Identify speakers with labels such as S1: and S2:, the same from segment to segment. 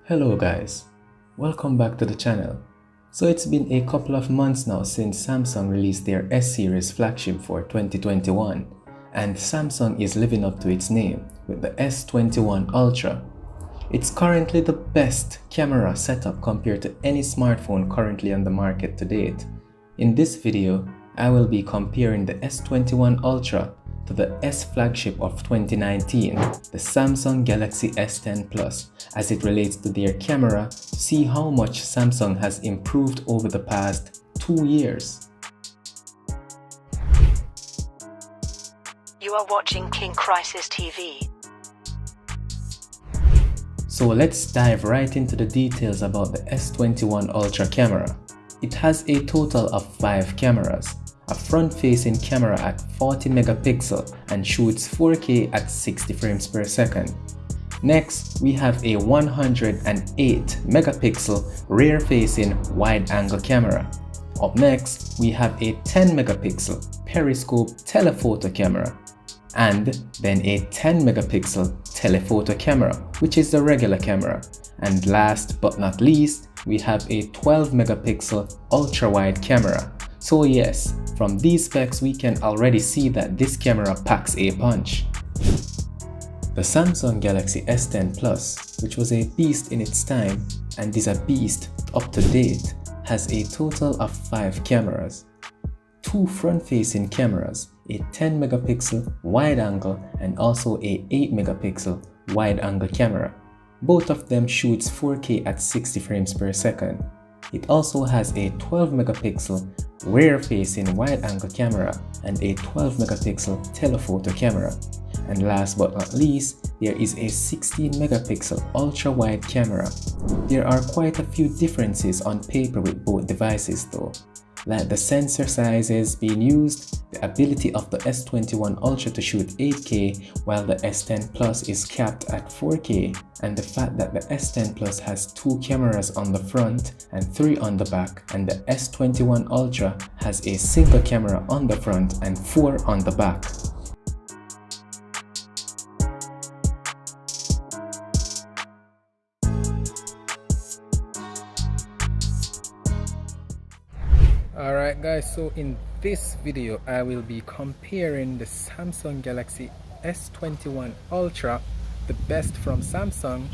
S1: Hello guys, welcome back to the channel. So it's been a couple of months now since Samsung released their S series flagship for 2021, and Samsung is living up to its name with the S21 Ultra. It's currently the best camera setup compared to any smartphone currently on the market to date. In this video, I will be comparing the S21 Ultra to the S flagship of 2019, the Samsung Galaxy S10 Plus, as it relates to their camera, to see how much Samsung has improved over the past 2 years.
S2: You are watching King Crisis TV.
S1: So let's dive right into the details about the S21 Ultra camera. It has a total of 5 cameras. A front-facing camera at 40 megapixel and shoots 4K at 60 frames per second. Next, we have a 108 megapixel rear-facing wide-angle camera. Up next, we have a 10 megapixel periscope telephoto camera, and then a 10 megapixel telephoto camera, which is the regular camera. And last but not least, we have a 12 megapixel ultra-wide camera. So yes, from these specs we can already see that this camera packs a punch. The Samsung Galaxy S10 Plus, which was a beast in its time and is a beast up to date, has a total of 5 cameras. 2 front-facing cameras, a 10 megapixel wide-angle and also a 8 megapixel wide-angle camera. Both of them shoots 4K at 60 frames per second. It also has a 12 megapixel rear-facing wide-angle camera and a 12 megapixel telephoto camera. And last but not least, there is a 16 megapixel ultra-wide camera. There are quite a few differences on paper with both devices though, like the sensor sizes being used, the ability of the S21 Ultra to shoot 8K while the S10 Plus is capped at 4K, and the fact that the S10 Plus has 2 cameras on the front and 3 on the back, and the S21 Ultra has a single camera on the front and 4 on the back. Alright guys, so in this video I will be comparing the Samsung Galaxy S21 Ultra, the best from Samsung,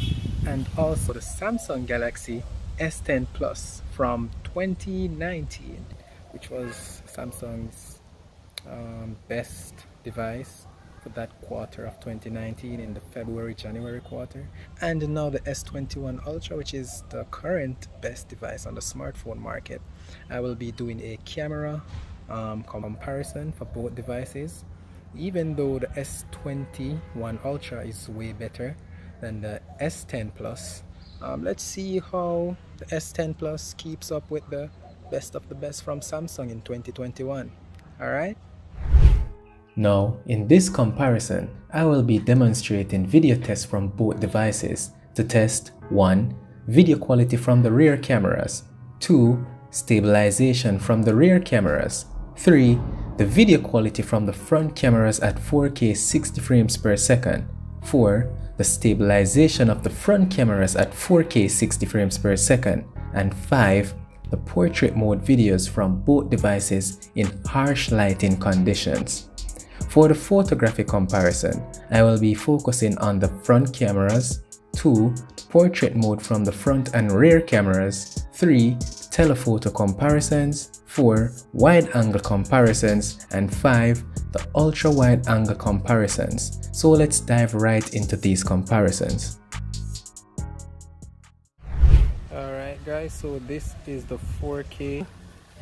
S1: and also the Samsung Galaxy S10 Plus from 2019, which was Samsung's best device for that quarter of 2019 in the February-January quarter, and now the S21 Ultra, which is the current best device on the smartphone market. I will be doing a camera comparison for both devices, even though the S21 Ultra is way better than the S10 Plus. Let's see how the S10 Plus keeps up with the best of the best from Samsung in 2021. Alright? Now, in this comparison, I will be demonstrating video tests from both devices to test 1. Video quality from the rear cameras, 2. Stabilization from the rear cameras, 3. The video quality from the front cameras at 4K 60 frames per second, 4. The stabilization of the front cameras at 4K 60 frames per second, and 5. The portrait mode videos from both devices in harsh lighting conditions. For the photographic comparison, I will be focusing on the front cameras, 2. Portrait mode from the front and rear cameras, 3. Telephoto comparisons, 4. Wide-angle comparisons, and 5. The ultra-wide-angle comparisons. So let's dive right into these comparisons. Alright guys, so this is the 4K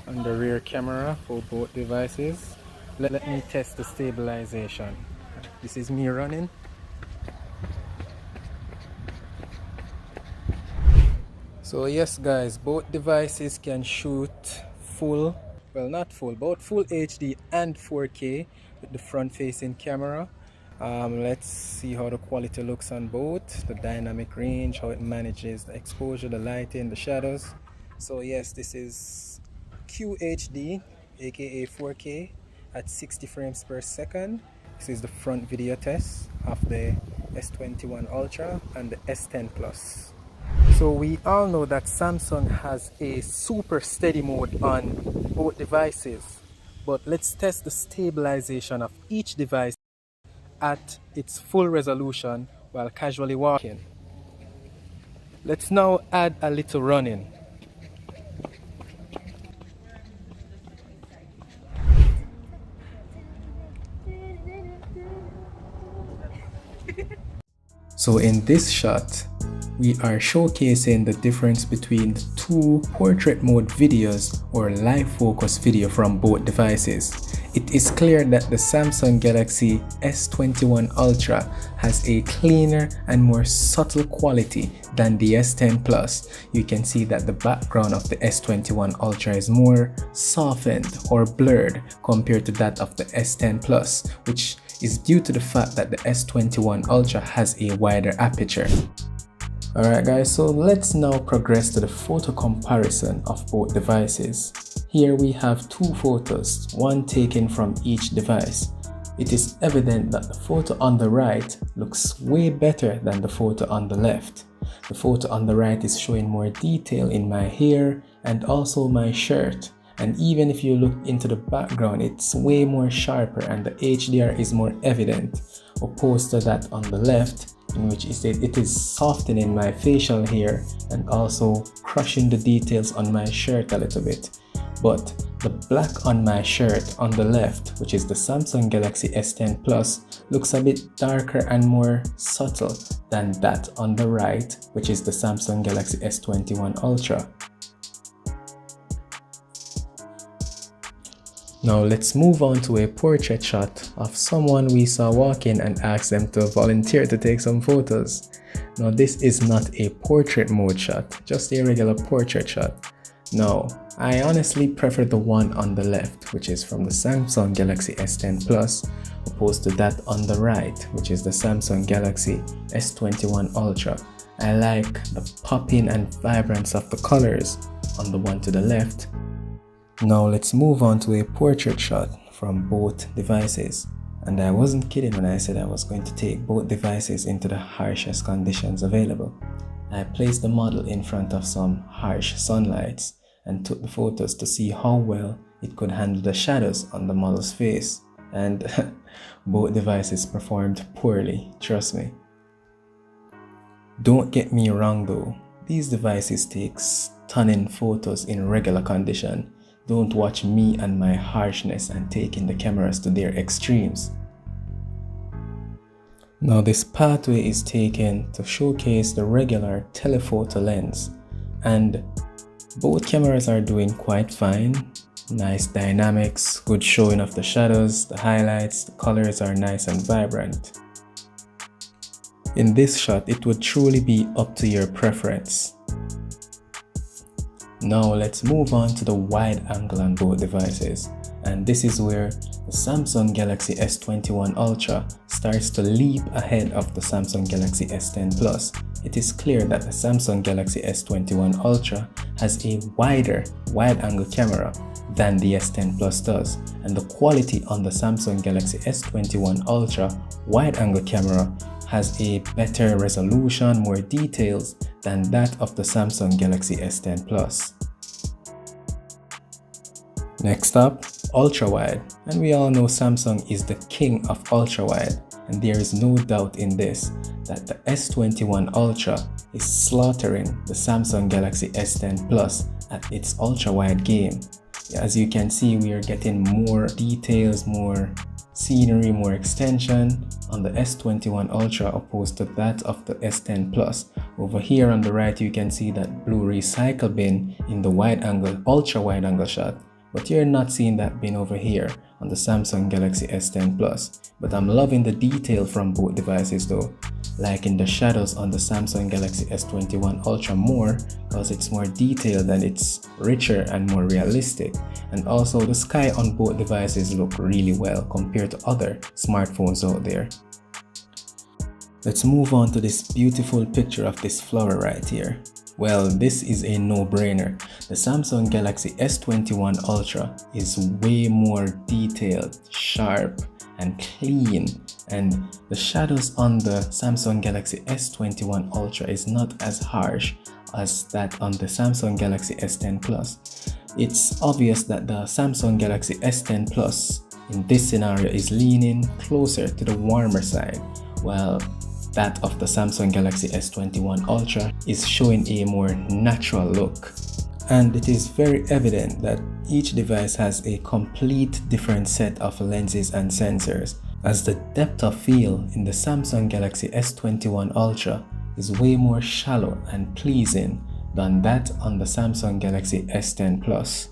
S1: on the rear camera for both devices. Let me test the stabilization. This is me running. So yes guys, both devices can shoot full, well not full, both full HD and 4K with the front facing camera. Let's see how the quality looks on both, the dynamic range, how it manages the exposure, the lighting, the shadows. So yes, this is QHD, aka 4K at 60 frames per second. This is the front video test of the S21 Ultra and the S10 Plus. So we all know that Samsung has a super steady mode on both devices, but let's test the stabilization of each device at its full resolution while casually walking. Let's now add a little running. So in this shot, we are showcasing the difference between the two portrait mode videos or live focus video from both devices. It is clear that the Samsung Galaxy S21 Ultra has a cleaner and more subtle quality than the S10 Plus. You can see that the background of the S21 Ultra is more softened or blurred compared to that of the S10 Plus, which is due to the fact that the S21 Ultra has a wider aperture. Alright guys, so let's now progress to the photo comparison of both devices. Here we have two photos, one taken from each device. It is evident that the photo on the right looks way better than the photo on the left. The photo on the right is showing more detail in my hair and also my shirt. And even if you look into the background, it's way more sharper and the HDR is more evident, opposed to that on the left, in which it is softening my facial hair and also crushing the details on my shirt a little bit. But the black on my shirt on the left, which is the Samsung Galaxy S10 Plus, looks a bit darker and more subtle than that on the right, which is the Samsung Galaxy S21 Ultra. Now let's move on to a portrait shot of someone we saw walking and asked them to volunteer to take some photos. Now this is not a portrait mode shot, just a regular portrait shot. No, I honestly prefer the one on the left, which is from the Samsung Galaxy S10 Plus, opposed to that on the right, which is the Samsung Galaxy S21 Ultra. I like the popping and vibrance of the colors on the one to the left. Now let's move on to a portrait shot from both devices. And I wasn't kidding when I said I was going to take both devices into the harshest conditions available. I placed the model in front of some harsh sunlights and took the photos to see how well it could handle the shadows on the model's face. And both devices performed poorly, trust me. Don't get me wrong though, these devices take stunning photos in regular condition. Don't watch me and my harshness and taking the cameras to their extremes. Now this pathway is taken to showcase the regular telephoto lens, and both cameras are doing quite fine. Nice dynamics, good showing of the shadows, the highlights, the colors are nice and vibrant. In this shot, it would truly be up to your preference. Now let's move on to the wide angle on both devices, and this is where the Samsung Galaxy S21 Ultra starts to leap ahead of the Samsung Galaxy S10 Plus. It is clear that the Samsung Galaxy S21 Ultra has a wider wide-angle camera than the S10 Plus does, and the quality on the Samsung Galaxy S21 Ultra wide-angle camera has a better resolution, more details than that of the Samsung Galaxy S10 Plus. Next up, ultra-wide, and we all know Samsung is the king of ultra-wide, and there is no doubt in this that the S21 Ultra is slaughtering the Samsung Galaxy S10 Plus at its ultra-wide game. As you can see, we are getting more details, more scenery, more extension on the S21 Ultra opposed to that of the S10 Plus. Over here on the right, you can see that blue recycle bin in the wide angle, ultra wide angle shot, but you're not seeing that bin over here on the Samsung Galaxy S10 Plus. But I'm loving the detail from both devices though, like in the shadows on the Samsung Galaxy S21 Ultra more because it's more detailed and it's richer and more realistic. And also the sky on both devices look really well compared to other smartphones out there. Let's move on to this beautiful picture of this flower right here. Well, this is a no-brainer. The Samsung Galaxy S21 Ultra is way more detailed, sharp, and clean and the shadows on the Samsung Galaxy S21 Ultra is not as harsh as that on the Samsung Galaxy S10 Plus. It's obvious that the Samsung Galaxy S10 Plus in this scenario is leaning closer to the warmer side, while that of the Samsung Galaxy S21 Ultra is showing a more natural look. And it is very evident that each device has a complete different set of lenses and sensors, as the depth of field in the Samsung Galaxy S21 Ultra is way more shallow and pleasing than that on the Samsung Galaxy S10 Plus.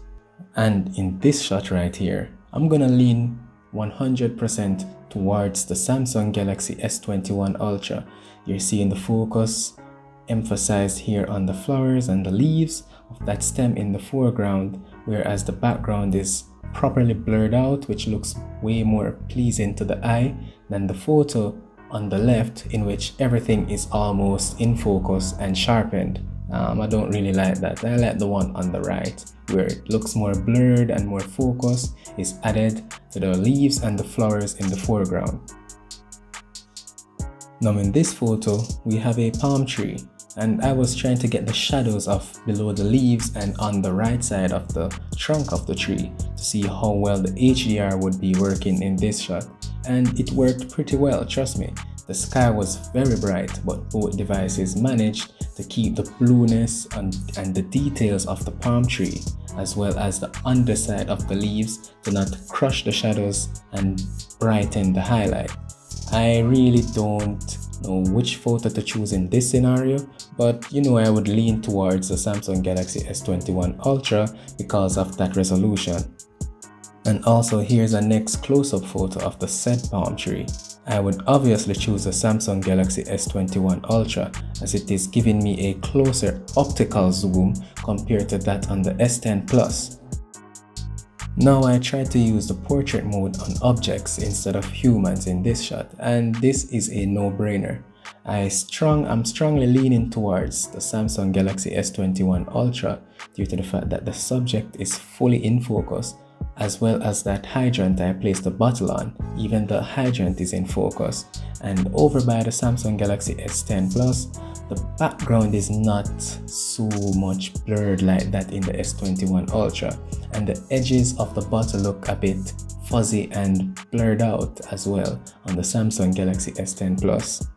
S1: And in this shot right here, I'm gonna lean 100% towards the Samsung Galaxy S21 Ultra. You're seeing the focus emphasized here on the flowers and the leaves of that stem in the foreground, whereas the background is properly blurred out, which looks way more pleasing to the eye than the photo on the left, in which everything is almost in focus and sharpened. I don't really like that. I like the one on the right, where it looks more blurred and more focus is added to the leaves and the flowers in the foreground. Now in this photo, we have a palm tree, and I was trying to get the shadows of below the leaves and on the right side of the trunk of the tree to see how well the HDR would be working in this shot, and it worked pretty well, trust me. The sky was very bright, but both devices managed to keep the blueness and the details of the palm tree, as well as the underside of the leaves, to not crush the shadows and brighten the highlight. I really don't know which photo to choose in this scenario, but I would lean towards the Samsung Galaxy S21 Ultra because of that resolution. And also, here's a next close-up photo of the said palm tree. I would obviously choose the Samsung Galaxy S21 Ultra, as it is giving me a closer optical zoom compared to that on the S10 Plus. Now I tried to use the portrait mode on objects instead of humans in this shot, and this is a no-brainer. I'm strongly leaning towards the Samsung Galaxy S21 Ultra due to the fact that the subject is fully in focus, as well as that hydrant I placed the bottle on. Even the hydrant is in focus. And over by the Samsung Galaxy S10 Plus, the background is not so much blurred like that in the S21 Ultra, and the edges of the bottle look a bit fuzzy and blurred out as well on the Samsung Galaxy S10 Plus.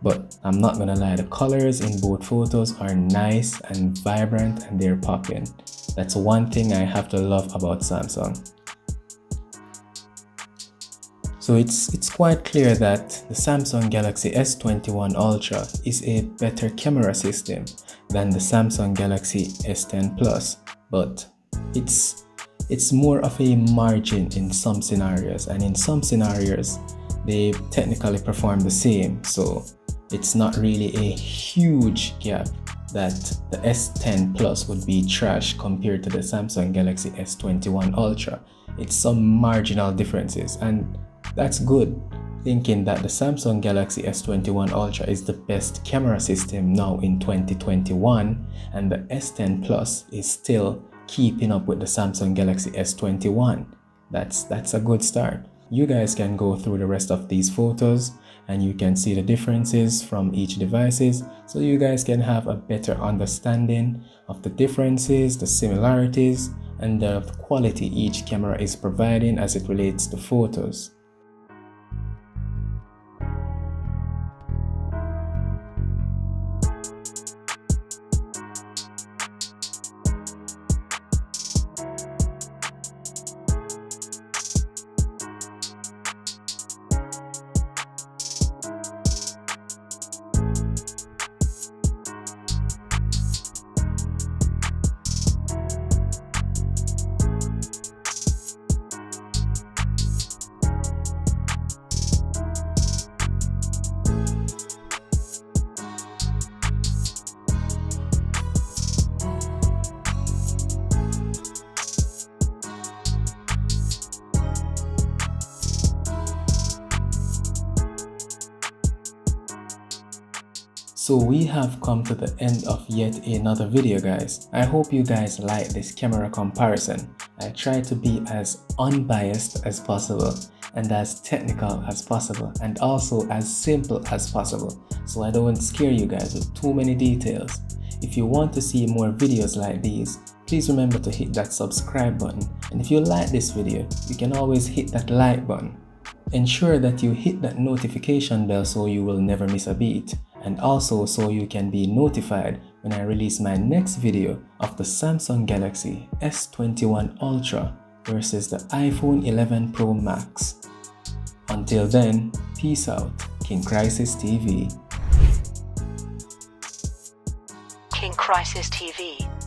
S1: But I'm not gonna lie, the colors in both photos are nice and vibrant, and they're popping. That's one thing I have to love about Samsung. So it's quite clear that the Samsung Galaxy S21 Ultra is a better camera system than the Samsung Galaxy S10 Plus, but it's more of a margin in some scenarios, and in some scenarios they technically perform the same, so it's not really a huge gap that the S10 Plus would be trash compared to the Samsung Galaxy S21 Ultra. It's some marginal differences, and that's good, thinking that the Samsung Galaxy S21 Ultra is the best camera system now in 2021, and the S10 Plus is still keeping up with the Samsung Galaxy S21. That's a good start. You guys can go through the rest of these photos and you can see the differences from each devices, so you guys can have a better understanding of the differences, the similarities, and the quality each camera is providing as it relates to photos. So we have come to the end of yet another video, guys. I hope you guys like this camera comparison. I try to be as unbiased as possible and as technical as possible and also as simple as possible, so I don't scare you guys with too many details. If you want to see more videos like these, please remember to hit that subscribe button, and if you like this video, you can always hit that like button. Ensure that you hit that notification bell so you will never miss a beat, and also so you can be notified when I release my next video of the Samsung Galaxy S21 Ultra versus the iPhone 11 Pro Max. Until then, peace out. King Crisis TV.
S2: King Crisis TV.